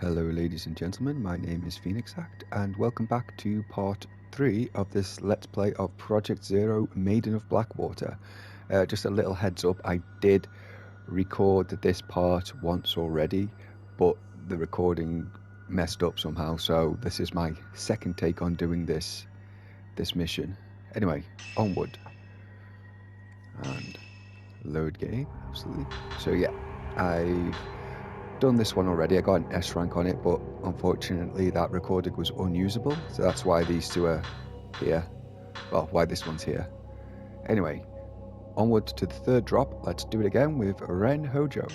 Hello ladies and gentlemen, my name is Phoenix Act and welcome back to part 3 of this Let's Play of Project Zero Maiden of Blackwater. Just a little heads up, I did record this part once already, but the recording messed up somehow, so this is my second take on doing this mission. Anyway, onward. And load game, absolutely. So yeah, I've done this one already. I got an S rank on it, but unfortunately that recording was unusable, so that's why these two are here. Well, why this one's here. Anyway, onward to the third drop. Let's do it again with Ren Hojo.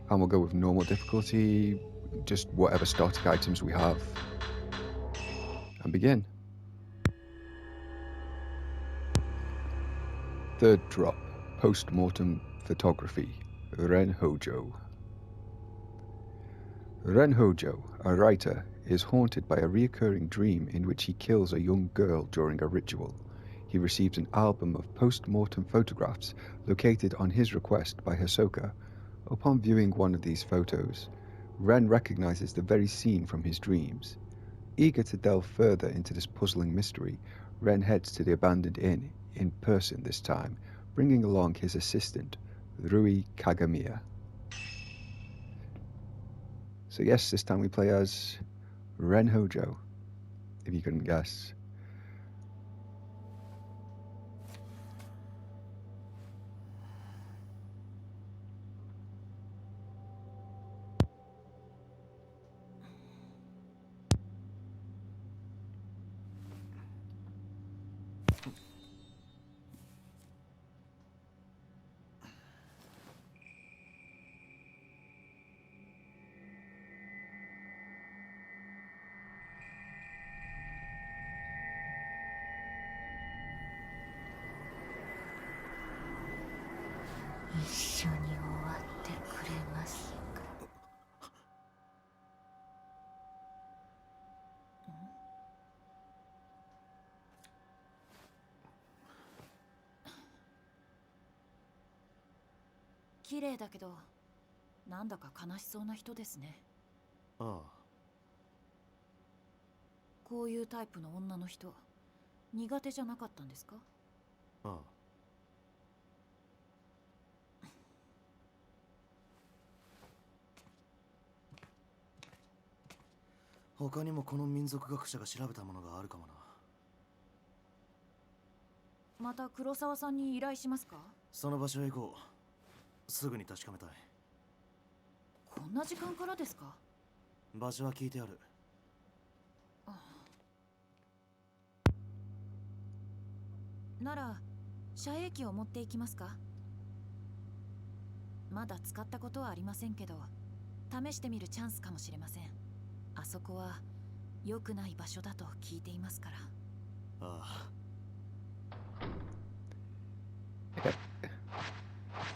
And we'll go with normal difficulty, just whatever static items we have. And begin. Third drop, post-mortem photography, Ren Hojo. Ren Hojo, a writer, is haunted by a recurring dream in which he kills a young girl during a ritual. He receives an album of post-mortem photographs located on his request by Hisoka. Upon viewing one of these photos, Ren recognizes the very scene from his dreams. Eager to delve further into this puzzling mystery, Ren heads to the abandoned inn in person this time, bringing along his assistant, Rui Kagamiya. So yes, this time we play as Ren Hojo, if you couldn't guess.綺麗だけど、なんだか悲しそうな人ですね。ああ。こういうタイプの女の人、苦手じゃなかったんですか？ああ。他にもこの民族学者が調べたものがあるかもな。また黒沢さんに依頼しますか？その場所へ行こう。すぐに確かめたい。こんな時間からですか？場所は聞いてある。なら遮影機を持っていきますか？まだ使ったことはありませんけど、試してみるチャンスかもしれません。あそこは良くない場所だと聞いていますから。ああ。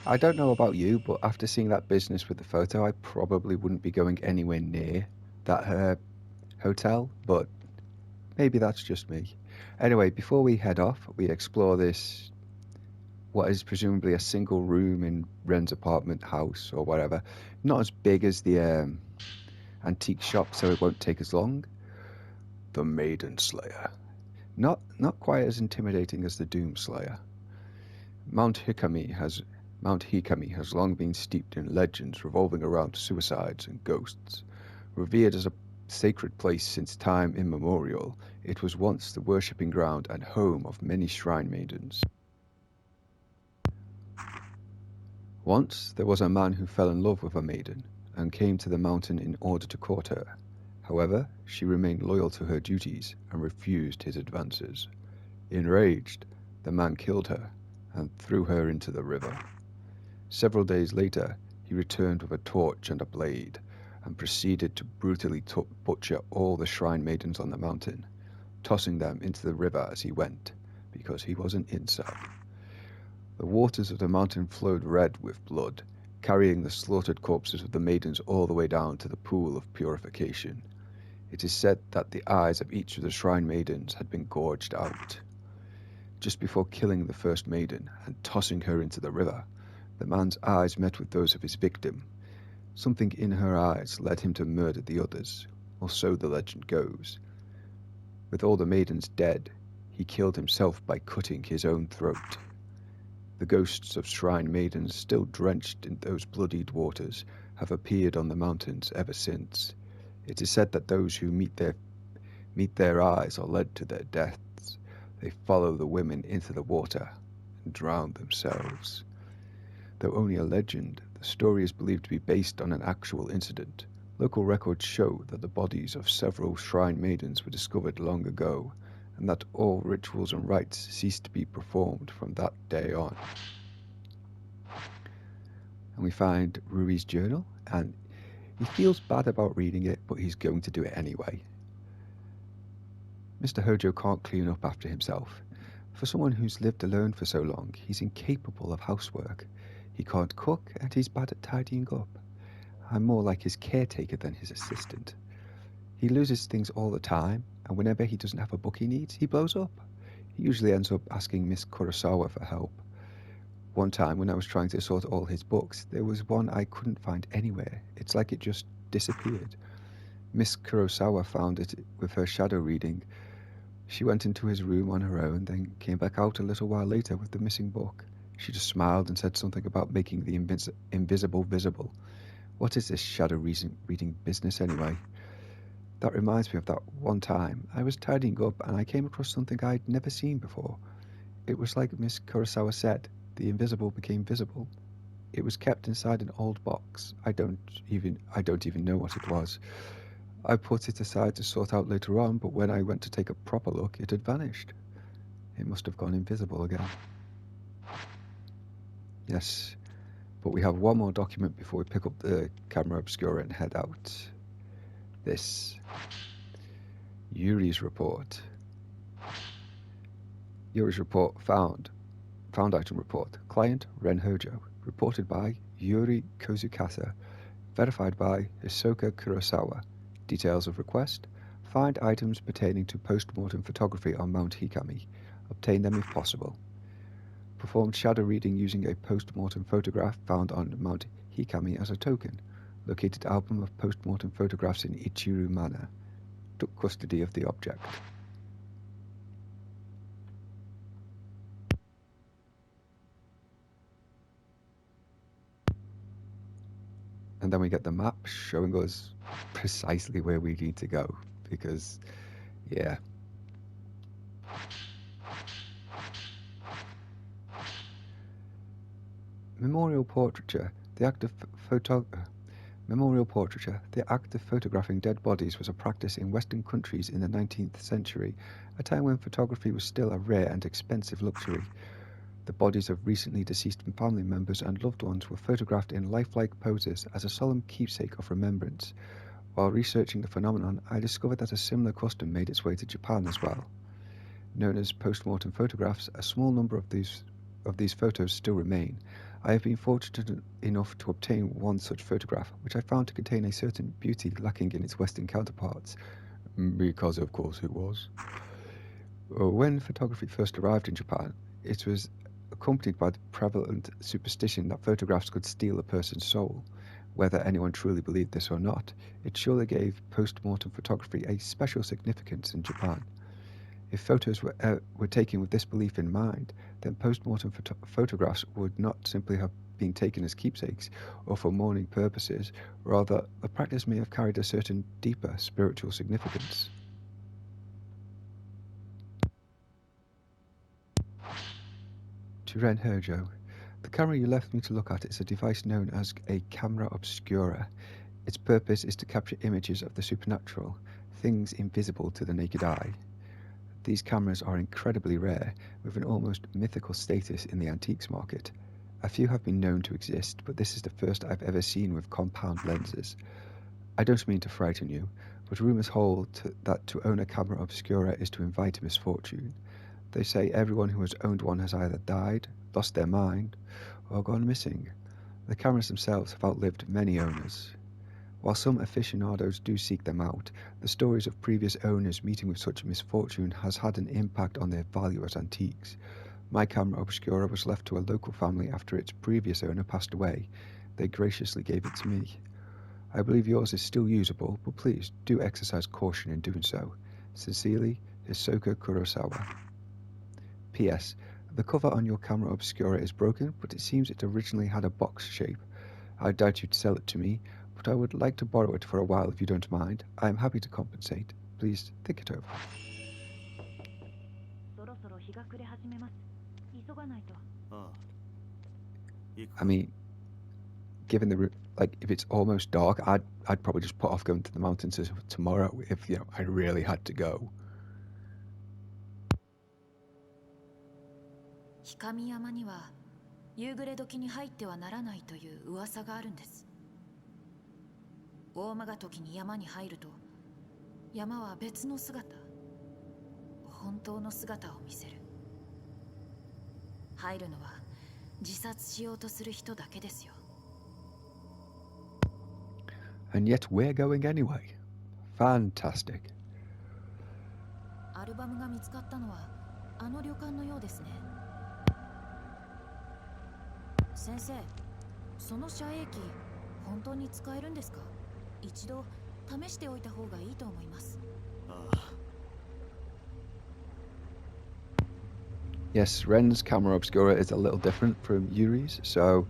I don't know about you, but after seeing that business with the photo, I probably wouldn't be going anywhere near that hotel, but maybe that's just me. Anyway, before we head off, we explore this, what is presumably a single room in Ren's apartment house or whatever. Not as big as the antique shop, so it won't take as long. The Maiden Slayer. Not quite as intimidating as the Doom Slayer. Mount Hikami has long been steeped in legends revolving around suicides and ghosts. Revered as a sacred place since time immemorial, it was once the worshipping ground and home of many shrine maidens. Once there was a man who fell in love with a maiden and came to the mountain in order to court her. However, she remained loyal to her duties and refused his advances. Enraged, the man killed her and threw her into the river. Several days later, he returned with a torch and a blade, and proceeded to brutally butcher all the shrine maidens on the mountain, tossing them into the river as he went, because he was an incel. The waters of the mountain flowed red with blood, carrying the slaughtered corpses of the maidens all the way down to the pool of purification. It is said that the eyes of each of the shrine maidens had been gorged out. Just before killing the first maiden and tossing her into the river, the man's eyes met with those of his victim. Something in her eyes led him to murder the others, or so the legend goes. With all the maidens dead, he killed himself by cutting his own throat. The ghosts of shrine maidens still drenched in those bloodied waters have appeared on the mountains ever since. It is said that those who meet their eyes are led to their deaths. They follow the women into the water and drown themselves. Though only a legend, the story is believed to be based on an actual incident. Local records show that the bodies of several shrine maidens were discovered long ago, and that all rituals and rites ceased to be performed from that day on. And we find Rui's journal, and he feels bad about reading it, but he's going to do it anyway. Mr. Hojo can't clean up after himself. For someone who's lived alone for so long, he's incapable of housework. He can't cook, and he's bad at tidying up. I'm more like his caretaker than his assistant. He loses things all the time, and whenever he doesn't have a book he needs, he blows up. He usually ends up asking Miss Kurosawa for help. One time when I was trying to sort all his books, there was one I couldn't find anywhere. It's like it just disappeared. Miss Kurosawa found it with her shadow reading. She went into his room on her own, then came back out a little while later with the missing book. She just smiled and said something about making the invisible visible. What is this shadow reading business anyway? That reminds me of that one time. I was tidying up and I came across something I'd never seen before. It was like Miss Kurosawa said, the invisible became visible. It was kept inside an old box. I don't even know what it was. I put it aside to sort out later on, but when I went to take a proper look, it had vanished. It must have gone invisible again. Yes, but we have one more document before we pick up the camera obscura and head out. This. Yuri's report. Yuri's report found item report. Client Ren Hojo. Reported by Yuri Kozukasa. Verified by Hisoka Kurosawa. Details of request. Find items pertaining to post-mortem photography on Mount Hikami. Obtain them if possible. Performed shadow reading using a post-mortem photograph found on Mount Hikami as a token. Located album of post-mortem photographs in Ichiru Manor. Took custody of the object. And then we get the map showing us precisely where we need to go. Because, yeah. Memorial portraiture. The act of photographing dead bodies was a practice in Western countries in the 19th century, a time when photography was still a rare and expensive luxury. The bodies of recently deceased family members and loved ones were photographed in lifelike poses as a solemn keepsake of remembrance. While researching the phenomenon, I discovered that a similar custom made its way to Japan as well. Known as post-mortem photographs, a small number of these photos still remain. I have been fortunate enough to obtain one such photograph, which I found to contain a certain beauty lacking in its Western counterparts. Because of course it was. When photography first arrived in Japan, it was accompanied by the prevalent superstition that photographs could steal a person's soul. Whether anyone truly believed this or not, it surely gave post-mortem photography a special significance in Japan. If photos were taken with this belief in mind, then post-mortem photographs would not simply have been taken as keepsakes or for mourning purposes. Rather, the practice may have carried a certain deeper spiritual significance. To Ren Hojo. The camera you left me to look at is a device known as a camera obscura. Its purpose is to capture images of the supernatural, things invisible to the naked eye. These cameras are incredibly rare, with an almost mythical status in the antiques market. A few have been known to exist, but this is the first I've ever seen with compound lenses. I don't mean to frighten you, but rumours hold that to own a camera obscura is to invite misfortune. They say everyone who has owned one has either died, lost their mind, or gone missing. The cameras themselves have outlived many owners. While some aficionados do seek them out, the stories of previous owners meeting with such misfortune has had an impact on their value as antiques. My camera obscura was left to a local family after its previous owner passed away. They graciously gave it to me. I believe yours is still usable, but please do exercise caution in doing so. Sincerely, Hisoka Kurosawa. P.S. The cover on your camera obscura is broken, but it seems it originally had a box shape. I doubt you'd sell it to me, but I would like to borrow it for a while if you don't mind. I am happy to compensate. Please think it over. I mean, given the if it's almost dark, I'd probably just put off going to the mountains tomorrow if I really had to go. 氷上山には夕暮れ時に入ってはならないという噂があるんです。大間が時に山に入ると山は別の姿、本当の姿を見せる。入るのは自殺しようとする人だけですよ。And yet we're going anyway. Fantastic. アルバムが見つかったのはあの旅館のようですね。先生、その遮影機本当に使えるんですか？一度試しておいた方がいいと思います。Yes, Ren's camera obscura is a little different from Yuri's, so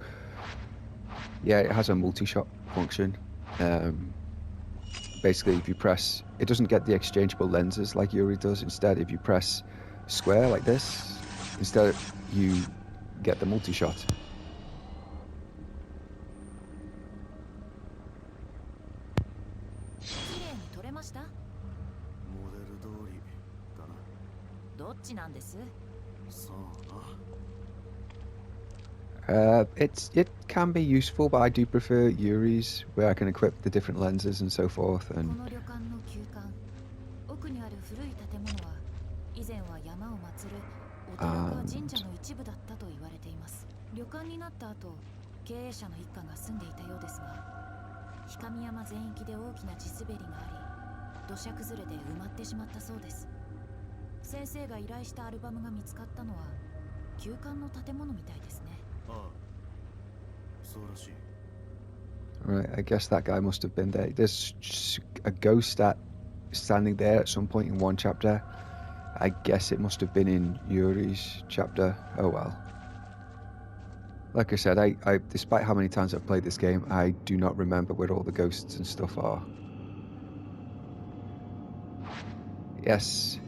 yeah, it has a multi-shot function. Basically, if you press, it doesn't get the exchangeable lenses like Yuri does. Instead, if you press square like this, instead you get the multi-shot. It can be useful, but I do prefer Yuri's, where I can equip the different lenses and so forth. And right, I guess that guy must have been there. There's a ghost standing there at some point in one chapter. I guess it must have been in Yuri's chapter. Oh well. Like I said, I despite how many times I've played this game, I do not remember where all the ghosts and stuff are. Yes,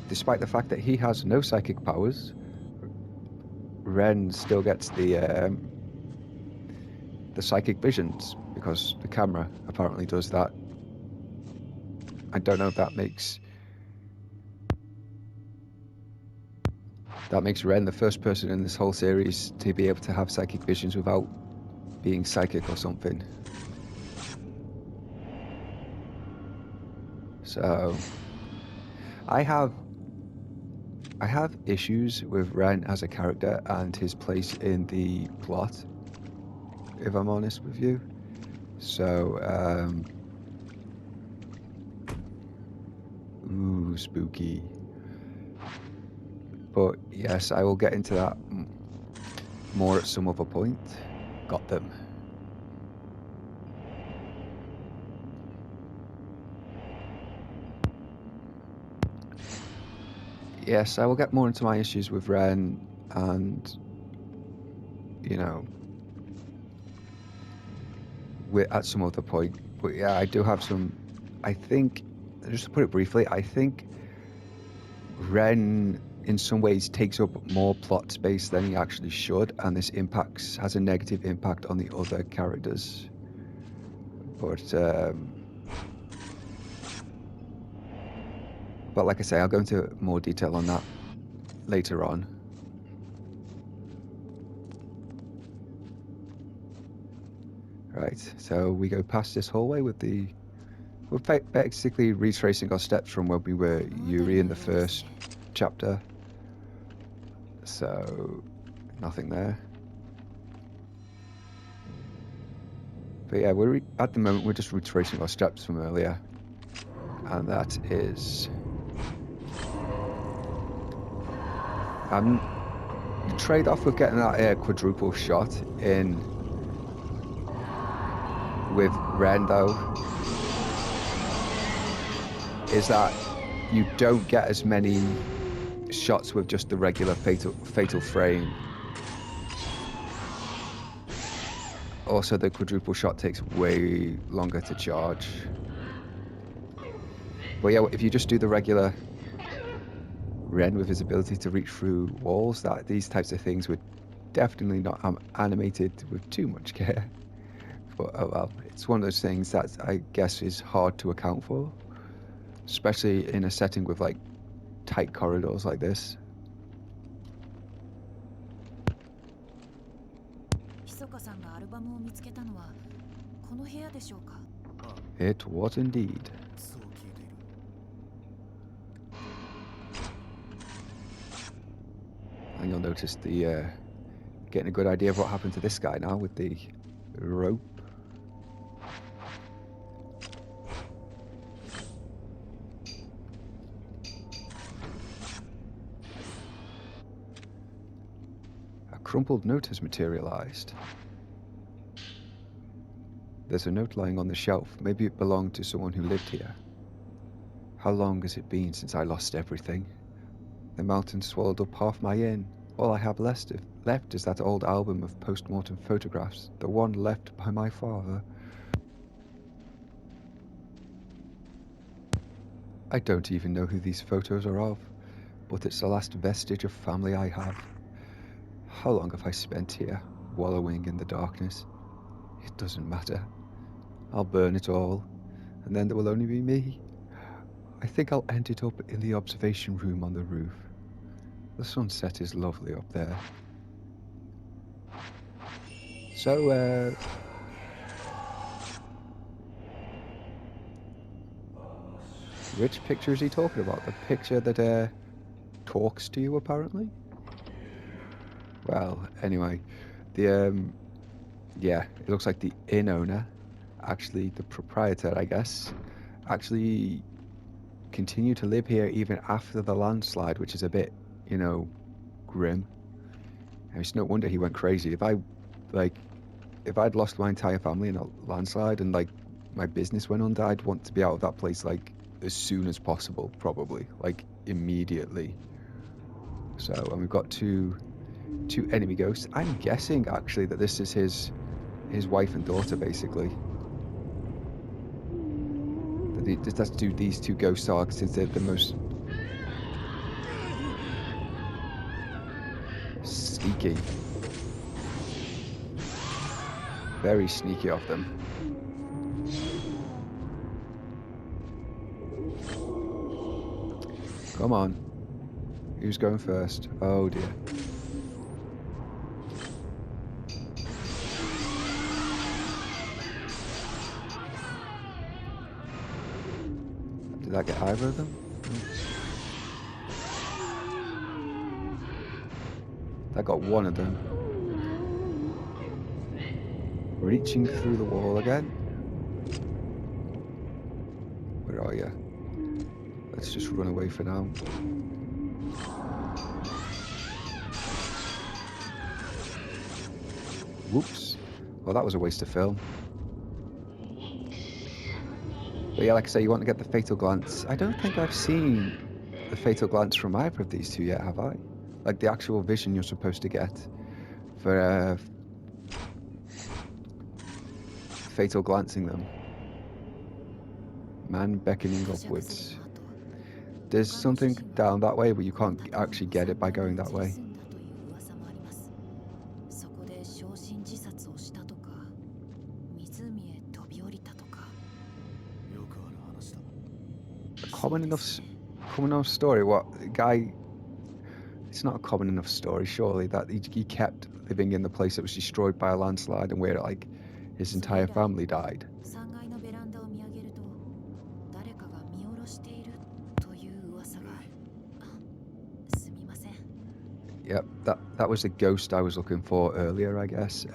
despite the fact that he has no psychic powers, Ren still gets the psychic visions because the camera apparently does that. I don't know if that makes Ren the first person in this whole series to be able to have psychic visions without being psychic or something. So I have issues with Ren as a character and his place in the plot, if I'm honest with you. So ooh, spooky. But yes, I will get into that more at some other point. Got them. Yes, I will get more into my issues with Ren and, at some other point. But yeah, I do have some, I think, just to put it briefly, I think Ren in some ways takes up more plot space than he actually should, and this has a negative impact on the other characters. But like I say, I'll go into more detail on that later on. Right, so we go past this hallway we're basically retracing our steps from when we were Yuri in the first chapter. So, nothing there. But yeah, at the moment we're just retracing our steps from earlier. And that is... the trade-off with getting that quadruple shot in with Ren, though, is that you don't get as many shots with just the regular fatal frame. Also, the quadruple shot takes way longer to charge. But yeah, if you just do the regular Ren with his ability to reach through walls, that these types of things would definitely not animated with too much care. But oh well, it's one of those things that I guess is hard to account for, especially in a setting with like tight corridors like this. 密かさんがアルバムを見つけたのはこの部屋でしょうか。 It was indeed. そう聞いている。 And you'll notice the getting a good idea of what happened to this guy now with the rope. A crumpled note has materialized. There's a note lying on the shelf. Maybe it belonged to someone who lived here. How long has it been since I lost everything? The mountain swallowed up half my inn. All I have left is that old album of post-mortem photographs, the one left by my father. I don't even know who these photos are of, but it's the last vestige of family I have. How long have I spent here, wallowing in the darkness? It doesn't matter. I'll burn it all, and then there will only be me. I think I'll end it up in the observation room on the roof. The sunset is lovely up there. So, which picture is he talking about? The picture that talks to you, apparently? Well, anyway, the yeah, it looks like the inn owner, actually the proprietor, I guess, actually continued to live here even after the landslide, which is a bit, you know, grim. And it's no wonder he went crazy. If I'd lost my entire family in a landslide and like my business went under, I'd want to be out of that place like as soon as possible, probably, like immediately. So, and we've got two enemy ghosts. I'm guessing actually that this is his wife and daughter, basically. That's these two ghosts are, since they're the most sneaky. Very sneaky of them. Come on. Who's going first? Oh dear. Did that get either of them? That got one of them. Reaching through the wall again. Where are you? Let's just run away for now. Whoops. Well, that was a waste of film. But yeah, like I say, you want to get the fatal glance. I don't think I've seen the fatal glance from either of these two yet, have I? Like the actual vision you're supposed to get for fatal glancing them. Man beckoning upwards. There's something down that way, but you can't actually get it by going that way. A common enough story. What guy? It's not a common enough story, surely, that he kept living in the place that was destroyed by a landslide and where like his entire family died. Yep, that was the ghost I was looking for earlier, I guess.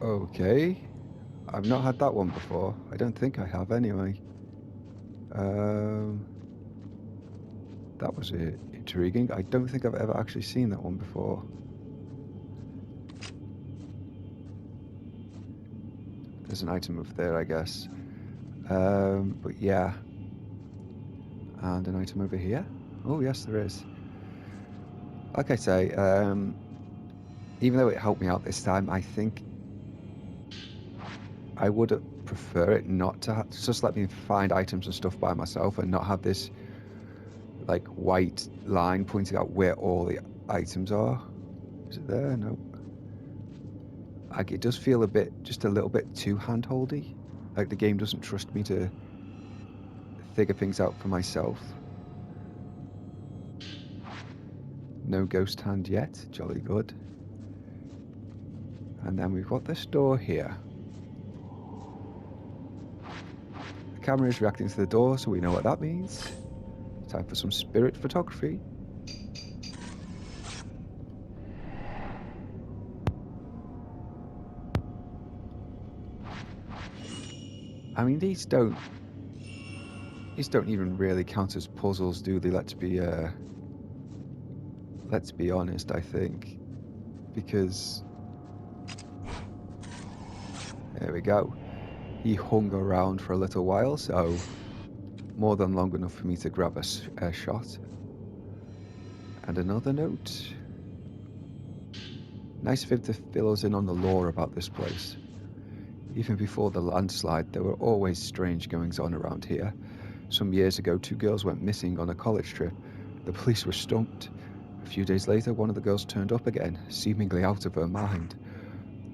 Okay. I've not had that one before. I don't think I have, anyway. That was an intriguing. I don't think I've ever actually seen that one before. There's an item over there, I guess. But yeah. And an item over here? Oh, yes, there is. Like I say, even though it helped me out this time, I think I would prefer it not to just let me find items and stuff by myself and not have this like white line pointing out where all the items are. Is it there? No. Like, it does feel just a little bit too hand-holdy. Like the game doesn't trust me to figure things out for myself. No ghost hand yet. Jolly good. And then we've got this door here. The camera is reacting to the door, so we know what that means. Time for some spirit photography. I mean, these don't even really count as puzzles, do they? Let's be honest, I think, because there we go. He hung around for a little while, so more than long enough for me to grab a shot. And another note. Nice of him to fill us in on the lore about this place. Even before the landslide, there were always strange goings-on around here. Some years ago, 2 girls went missing on a college trip. The police were stumped. A few days later, one of the girls turned up again, seemingly out of her mind.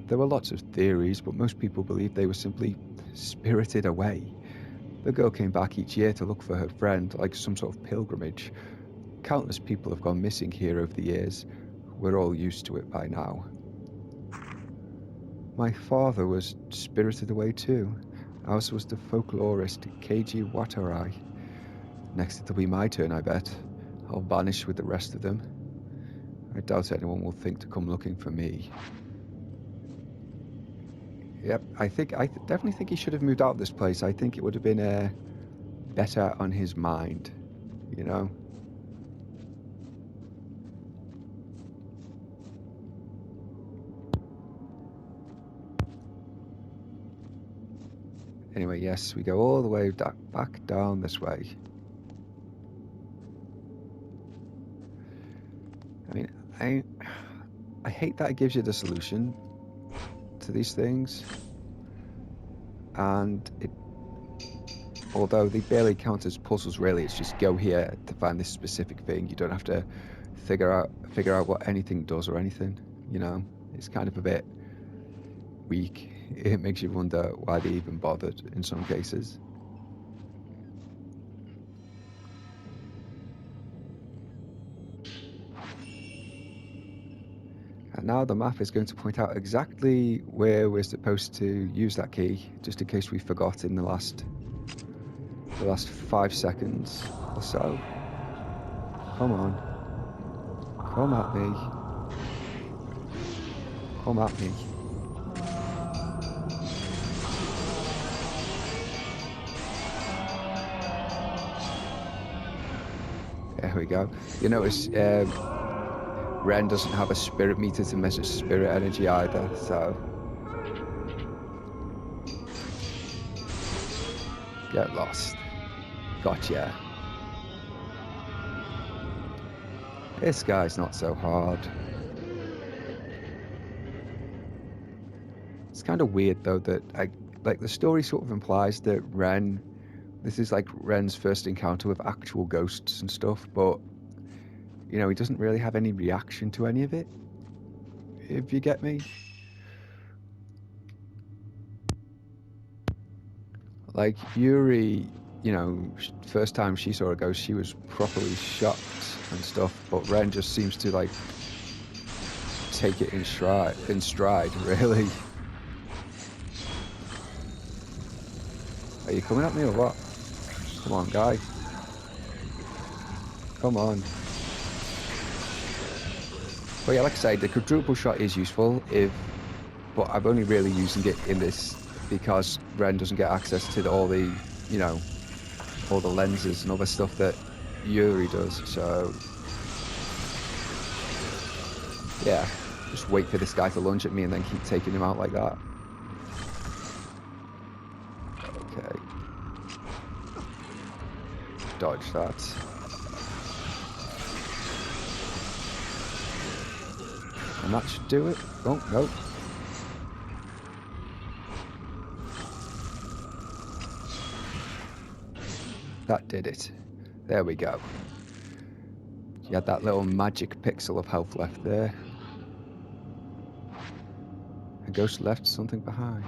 There were lots of theories, but most people believed they were simply spirited away. The girl came back each year to look for her friend, like some sort of pilgrimage. Countless people have gone missing here over the years. We're all used to it by now. My father was spirited away too, as was the folklorist Keiji Watarai. Next it'll be my turn, I bet. I'll vanish with the rest of them. I doubt anyone will think to come looking for me. Yep, I definitely think he should have moved out of this place. I think it would have been better on his mind, you know? Anyway, yes, we go all the way back down this way. I mean, I hate that it gives you the solution to these things, and although they barely count as puzzles, really, it's just go here to find this specific thing. You don't have to figure out what anything does or anything, you know? It's kind of a bit weak. It makes you wonder why they even bothered in some cases. And now the map is going to point out exactly where we're supposed to use that key, just in case we forgot in the last 5 seconds or so. Come on. Come at me. Come at me. There we go. You notice Ren doesn't have a spirit meter to measure spirit energy either, so... Get lost. Gotcha. This guy's not so hard. It's kind of weird though that like the story sort of implies that this is like Ren's first encounter with actual ghosts and stuff, but you know, he doesn't really have any reaction to any of it, if you get me. Like Yuri, you know, first time she saw a ghost, she was properly shocked and stuff, but Ren just seems to like take it in stride, really. Are you coming at me or what? Come on, guy. Come on. But yeah, like I say, the quadruple shot is useful but I'm only really using it in this because Ren doesn't get access to all the, you know, all the lenses and other stuff that Yuri does, so Yeah, just wait for this guy to lunge at me and then keep taking him out like that. Okay. Dodge that. And that should do it. Oh, no. That did it. There we go. You had that little magic pixel of health left there. A ghost left something behind.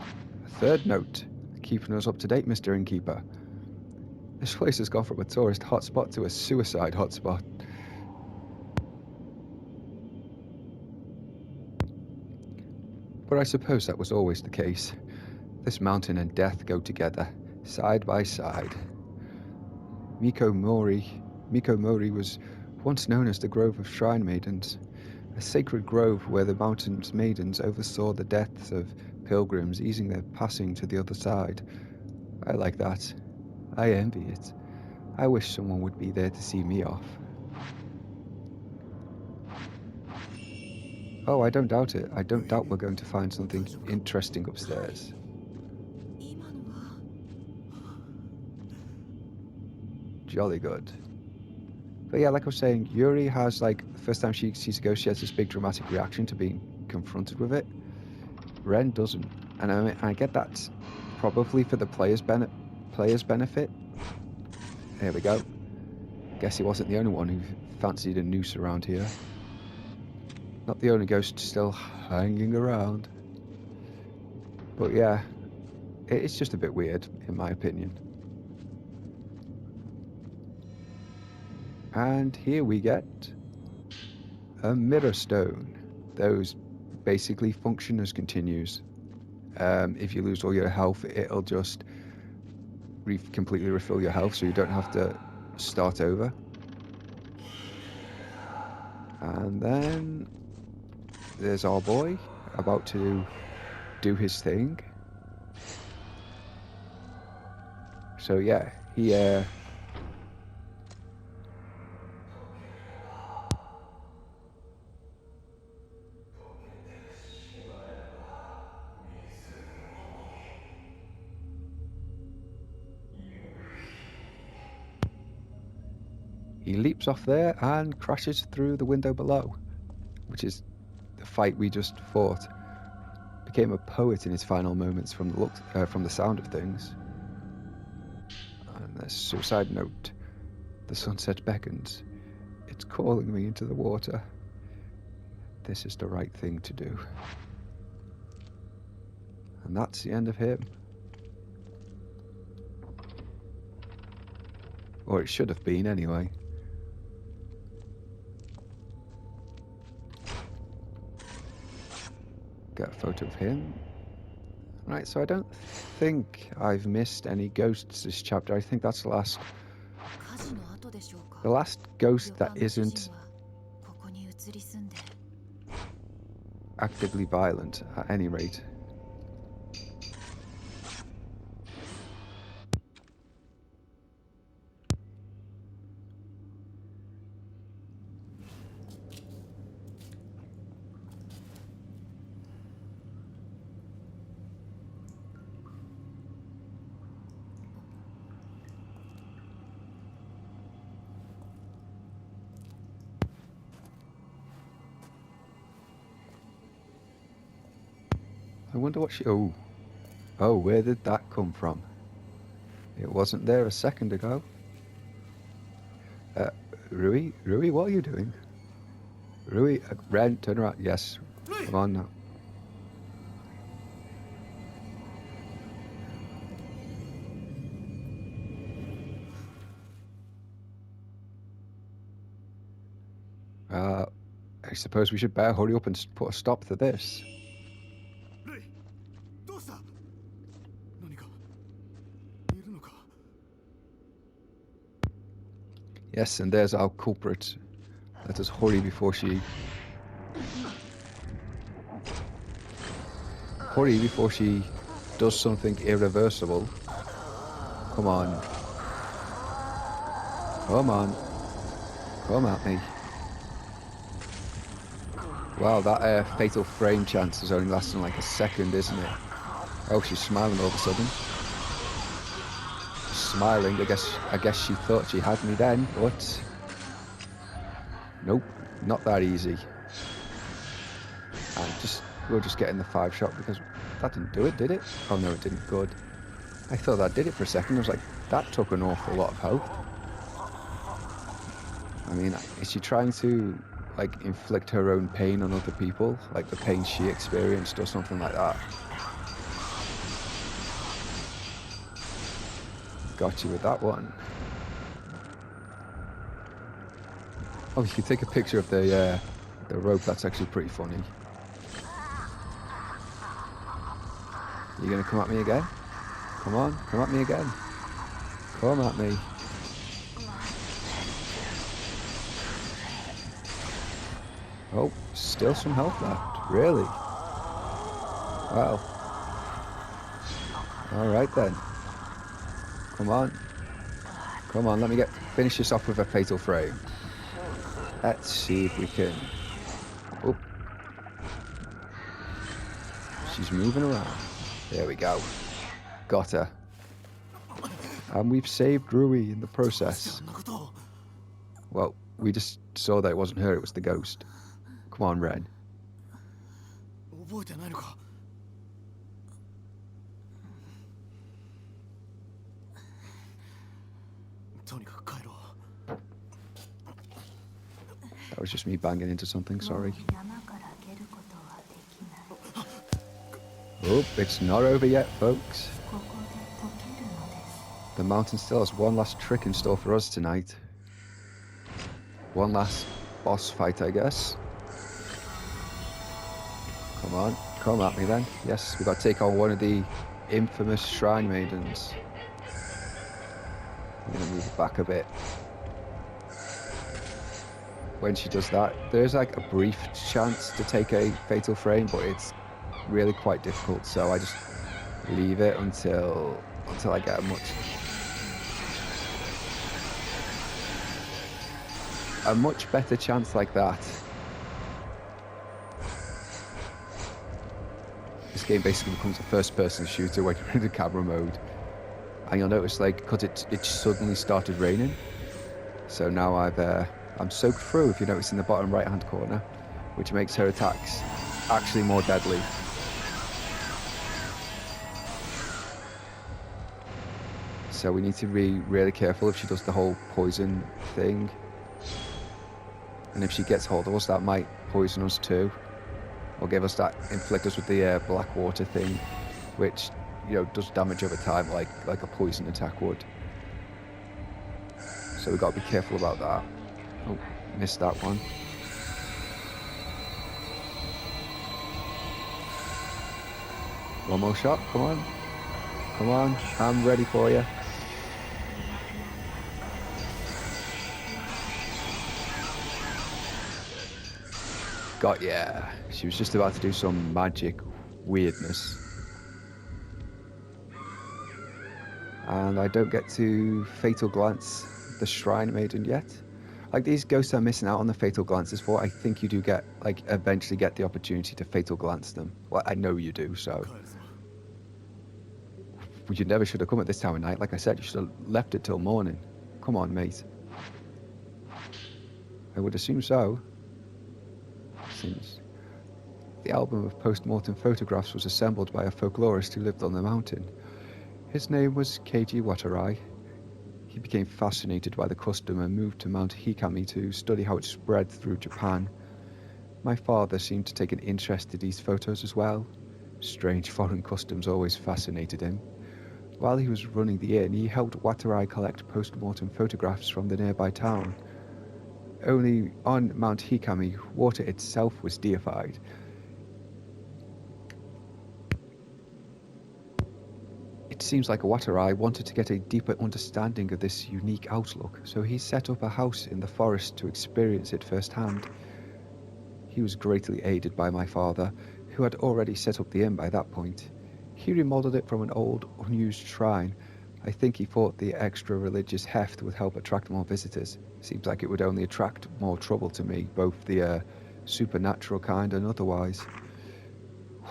A third note. Keeping us up to date, Mr. Innkeeper. This place has gone from a tourist hotspot to a suicide hotspot. But I suppose that was always the case. This mountain and death go together, side by side. Miko Mori was once known as the Grove of Shrine Maidens, a sacred grove where the mountain's maidens oversaw the deaths of pilgrims easing their passing to the other side. I like that. I envy it. I wish someone would be there to see me off. Oh, I don't doubt it. I don't doubt we're going to find something interesting upstairs. Jolly good. But yeah, like I was saying, Yuri has, like, the first time she sees a ghost, she has this big dramatic reaction to being confronted with it. Ren doesn't. And I get that probably for the player's benefit. There we go. Guess he wasn't the only one who fancied a noose around here. Not the only ghost still hanging around. But yeah, it's just a bit weird, in my opinion. And here we get a mirror stone. Those basically function as continues. If you lose all your health, it'll just completely refill your health, so you don't have to start over. And then there's our boy about to do his thing. So yeah, he leaps off there and crashes through the window below, which is the fight we just fought. Became a poet in his final moments from the sound of things. And there's a suicide note. The sunset beckons. It's calling me into the water. This is the right thing to do. And that's the end of him. Or it should have been anyway. Get a photo of him. Right, so I don't think I've missed any ghosts this chapter. I think that's the last ghost that isn't actively violent, at any rate. I wonder what she... Oh, where did that come from? It wasn't there a second ago. Rui, what are you doing? Rui, Ren, turn around. Yes, come on now. I suppose we should better hurry up and put a stop to this. Yes, and there's our culprit. Let us hurry before she... does something irreversible. Come on. Come on. Come at me. Wow, that fatal frame chance is only lasting like a second, isn't it? Oh, she's smiling all of a sudden. Smiling. I guess she thought she had me then, but nope, not that easy. And we'll just get in the 5-shot because that didn't do it, did it? Oh no, it didn't. Good. I thought that did it for a second. I was like, that took an awful lot of health. I mean, is she trying to like inflict her own pain on other people, like the pain she experienced or something like that? Got you with that one. Oh, you can take a picture of the rope. That's actually pretty funny. You gonna come at me again? Come on, come at me again. Come at me. Oh, still some health left. Really? Well. Alright then. Come on. Come on, let me finish this off with a fatal frame. Let's see if we can... Oh. She's moving around. There we go. Got her. And we've saved Rui in the process. Well, we just saw that it wasn't her, it was the ghost. Come on, Ren. That was just me banging into something, sorry. Oh, it's not over yet, folks. The mountain still has one last trick in store for us tonight. One last boss fight, I guess. Come on, come at me then. Yes, we've got to take on one of the infamous Shrine Maidens. I'm going to move it back a bit. When she does that, there's like a brief chance to take a fatal frame, but it's really quite difficult, so I just leave it until I get a much better chance like that. This game basically becomes a first-person shooter when you're in the camera mode, and you'll notice, like, because it suddenly started raining, so now I'm soaked through, if you notice in the bottom right-hand corner, which makes her attacks actually more deadly. So we need to be really careful if she does the whole poison thing. And if she gets hold of us, that might poison us too. Or inflict us with the black water thing, which, you know, does damage over time like a poison attack would. So we've got to be careful about that. Oh, missed that one. One more shot, come on. Come on, I'm ready for you. Got ya. She was just about to do some magic weirdness. And I don't get to Fatal Glance the Shrine Maiden yet. Like, these ghosts are missing out on the Fatal Glances for. I think you do eventually get the opportunity to Fatal Glance them. Well, I know you do, so. You never should have come at this time of night. Like I said, you should have left it till morning. Come on, mate. I would assume so. Since the album of post-mortem photographs was assembled by a folklorist who lived on the mountain. His name was Keiji Watarai. He became fascinated by the custom and moved to Mount Hikami to study how it spread through Japan. My father seemed to take an interest in these photos as well. Strange foreign customs always fascinated him. While he was running the inn, he helped Watarai collect post-mortem photographs from the nearby town. Only on Mount Hikami, water itself was deified. It seems like Watarai wanted to get a deeper understanding of this unique outlook, so he set up a house in the forest to experience it firsthand. He was greatly aided by my father, who had already set up the inn by that point. He remodeled it from an old, unused shrine. I think he thought the extra religious heft would help attract more visitors. Seems like it would only attract more trouble to me, both the supernatural kind and otherwise.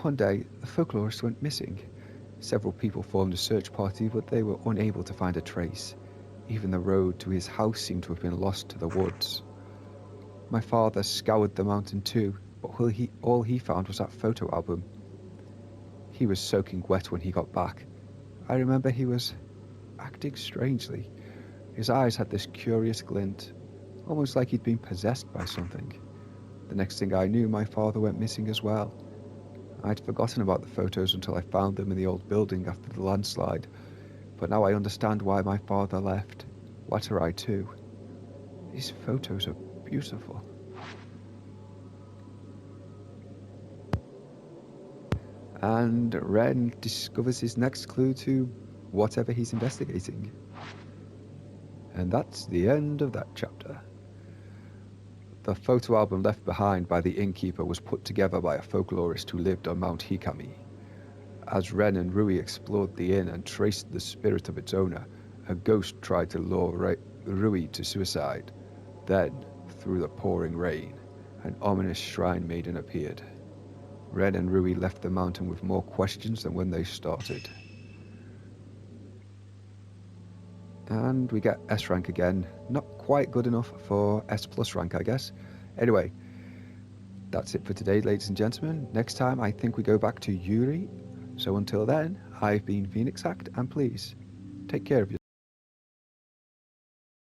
One day, the folklorist went missing. Several people formed a search party, but they were unable to find a trace. Even the road to his house seemed to have been lost to the woods. My father scoured the mountain too, but all he found was that photo album. He was soaking wet when he got back. I remember he was acting strangely. His eyes had this curious glint, almost like he'd been possessed by something. The next thing I knew, my father went missing as well. I'd forgotten about the photos until I found them in the old building after the landslide, but now I understand why my father left. Watarai too. These photos are beautiful. And Ren discovers his next clue to whatever he's investigating. And that's the end of that chapter. The photo album left behind by the innkeeper was put together by a folklorist who lived on Mount Hikami. As Ren and Rui explored the inn and traced the spirit of its owner, a ghost tried to lure Rui to suicide. Then, through the pouring rain, an ominous shrine maiden appeared. Ren and Rui left the mountain with more questions than when they started. And we get S rank again. Not quite good enough for S plus rank, I guess. Anyway, that's it for today, ladies and gentlemen. Next time, I think we go back to Yuri. So until then, I've been Phoenix Act, and please, take care of yourself.